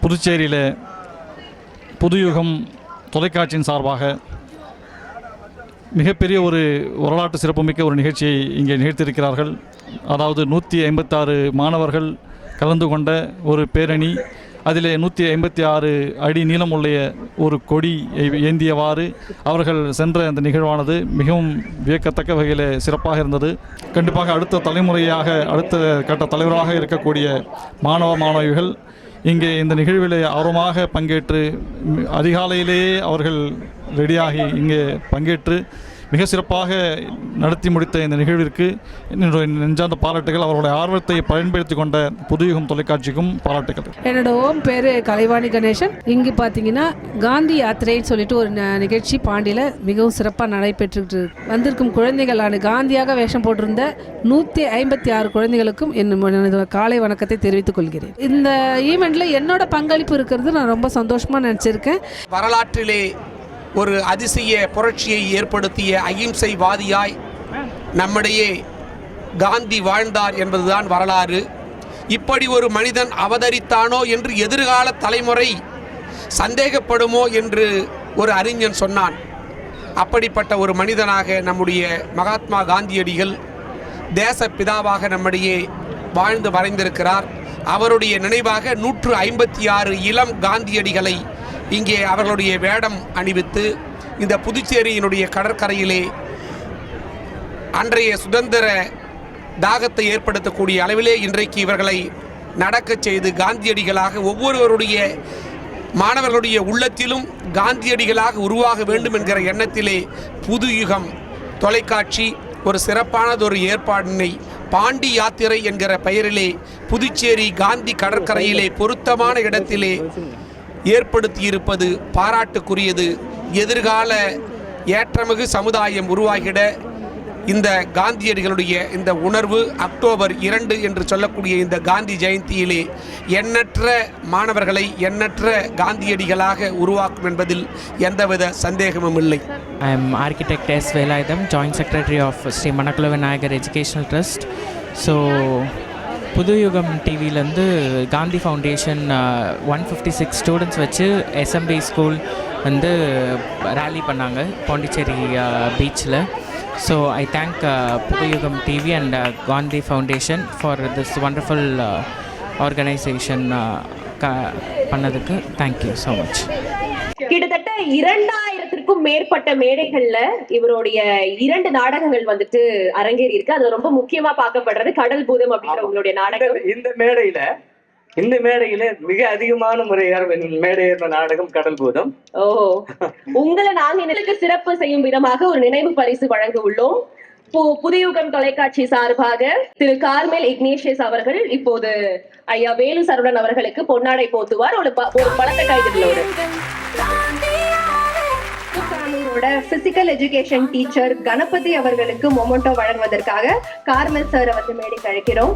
புதுச்சேரியில் புதுயுகம் தொலைக்காட்சியின் சார்பாக மிகப்பெரிய ஒரு வரலாற்று சிறப்புமிக்க ஒரு நிகழ்ச்சியை இங்கே நிகழ்த்தியிருக்கிறார்கள். அதாவது 156 மாணவர்கள் கலந்து கொண்ட ஒரு பேரணி. அதில் 156 அடி நீளமுள்ள ஒரு கொடி ஏந்தியவாறு அவர்கள் சென்ற அந்த நிகழ்வானது மிகவும் வியக்கத்தக்க வகையில் சிறப்பாக இருந்தது. கண்டிப்பாக அடுத்த தலைமுறையாக அடுத்த கட்ட தலைவராக இருக்கக்கூடிய மாணவிகள் இங்கே இந்த நிகழ்வில் ஆர்வமாக பங்கேற்று அதிகாலையிலேயே அவர்கள் ரெடியாகி இங்கே பங்கேற்று மிக சிறப்பாக நடத்தி முடித்த இந்த நிகழ்விற்கு என்னுடைய நெஞ்சார்ந்த பாராட்டுகள். அவருடைய ஆர்வத்தை பயன்படுத்தி கொண்ட புதுயுகம் தொலைக்காட்சிக்கும் பாராட்டுகள். என்னோட ஓம் பேர் கலைவாணி கணேசன். இங்கே பார்த்தீங்கன்னா காந்தி யாத்திரைன்னு சொல்லிட்டு ஒரு நிகழ்ச்சி பாண்டியில் மிகவும் சிறப்பாக நடைபெற்று வந்திருக்கும் குழந்தைகளான காந்தியாக வேஷம் போட்டிருந்த 156 குழந்தைகளுக்கும் எனது காலை வணக்கத்தை தெரிவித்துக் கொள்கிறேன். இந்த ஈவெண்ட்டில் என்னோட பங்களிப்பு இருக்கிறது நான் ரொம்ப சந்தோஷமாக நினச்சிருக்கேன். வரலாற்றிலே ஒரு அதிசய புரட்சியை ஏற்படுத்திய அகிம்சைவாதியாய் நம்மிடையே காந்தி வாழ்ந்தார் என்பதுதான் வரலாறு. இப்படி ஒரு மனிதன் அவதரித்தானோ என்று எதிர்கால தலைமுறை சந்தேகப்படுமோ என்று ஒரு அறிஞன் சொன்னான். அப்படிப்பட்ட ஒரு மனிதனாக நம்முடைய மகாத்மா காந்தியடிகள் தேசப்பிதாவாக நம்மிடையே வாழ்ந்து மறைந்திருக்கிறார். அவருடைய நினைவாக 156 இளம் காந்தியடிகளை இங்கே அவர்களுடைய வேடம் அணிவித்து இந்த புதுச்சேரியினுடைய கடற்கரையிலே அன்றைய சுதந்திர தாகத்தை ஏற்படுத்தக்கூடிய அளவிலே இன்றைக்கு இவர்களை நடக்கச் செய்து காந்தியடிகளாக ஒவ்வொருவருடைய மாணவர்களுடைய உள்ளத்திலும் காந்தியடிகளாக உருவாக வேண்டும் என்கிற எண்ணத்திலே புதுயுகம் தொலைக்காட்சி ஒரு சிறப்பானதொரு ஏற்பாடினை பாண்டி யாத்திரை என்கிற பெயரிலே புதுச்சேரி காந்தி கடற்கரையிலே பொருத்தமான இடத்திலே ஏற்படுத்தியிருப்பது பாராட்டுக்குரியது. எதிர்கால ஏற்றமிகு சமுதாயம் உருவாகிட இந்த காந்தியடிகளுடைய இந்த உணர்வு அக்டோபர் 2 என்று சொல்லக்கூடிய இந்த காந்தி ஜெயந்தியிலே எண்ணற்ற மாணவர்களை எண்ணற்ற காந்தியடிகளாக உருவாக்கும் என்பதில் எந்தவித சந்தேகமும் இல்லை. I am architect S. Velayudham, Joint Secretary of Sri Manakula Vinayagar Educational Trust. So Puthuyugam டிவிலேருந்து காந்தி ஃபவுண்டேஷன் 156 ஸ்டூடெண்ட்ஸ் வச்சு எஸ்எம்பி ஸ்கூல் வந்து ரேலி பண்ணாங்க பாண்டிச்சேரி பீச்சில். So I thank Puthuyugam TV and Gandhi foundation for this wonderful organisation பண்ணதுக்கு தேங்க்யூ ஸோ மச். கிட்டத்தட்ட 2000க்கும் மேற்பட்ட மேடைகள்ல இவருடைய 2 நாடகங்கள் வந்துட்டு அரங்கேறி இருக்கு. அது ரொம்ப முக்கியமா பார்க்கப்படுறது கடல் பூதம் அப்படின்ற உங்களுடைய நாடகம். இந்த மேடையில மிக அதிகமான முறை மேடை ஏறின நாடகம் கடல் பூதம். உங்களை நாங்க எனக்கு சிறப்பு செய்யும் விதமாக ஒரு நினைவு பரிசு வழங்க உள்ளோம். புதுயுகம் தொலைக்காட்சி சார்பாக திரு கார்மேல் இக்னேஷியஸ் அவர்கள் இப்போது ஐயா வேலு சரவணன் அவர்களுக்கு பொன்னாடை போத்துவார். ஒரு பழக்க கைதிகளோடு பிசிக்கல் எஜுகேஷன் டீச்சர் கணபதி அவர்களுக்கு மொமெண்டோ வழங்குவதற்காக கார்மெல் சார் வந்து மேடைக்கு அழைக்கிறோம்.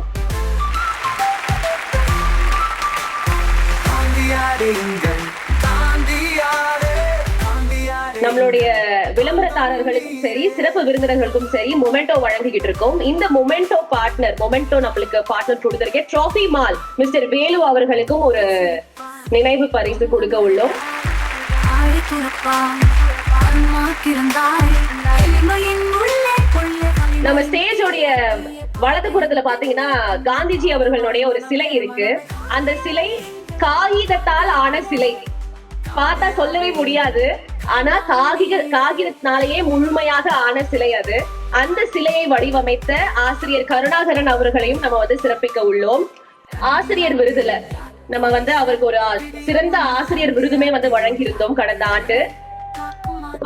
நம்மளுடைய விளம்பரதாரர்களுக்கும் சரி சிறப்பு விருந்தினர்களுக்கும் சரி மொமெண்டோ வழங்கிக்கிட்டு இருக்கோம். இந்த மொமெண்டோ நம்மளுக்கு பார்ட்னர் கொடுத்திருக்க ட்ராஃபி மால் மிஸ்டர் வேலு அவர்களுக்கும் ஒரு நினைவு பரிசு கொடுக்க உள்ளோம். நம்ம ஸ்டேஜோடைய வலதுபுறத்துல பாத்தீங்கன்னா காந்திஜி அவர்களுடைய ஒரு சிலை இருக்கு. அந்த சிலை காகிதத்தால் ஆன சிலை. பார்த்தா சொல்லவே முடியாது, ஆனா காகிதத்தினாலேயே முழுமையாக ஆன சிலை அது. அந்த சிலையை வடிவமைத்த ஆசிரியர் கருணாகரன் அவர்களையும் நம்ம வந்து சிறப்பிக்க உள்ளோம். ஆசிரியர் விருதுல நம்ம வந்து அவருக்கு ஒரு சிறந்த ஆசிரியர் விருதுமே வந்து வழங்கியிருந்தோம் கடந்த ஆண்டு.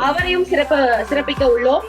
அவரையும் சிறப்பிக்க உள்ளோம்.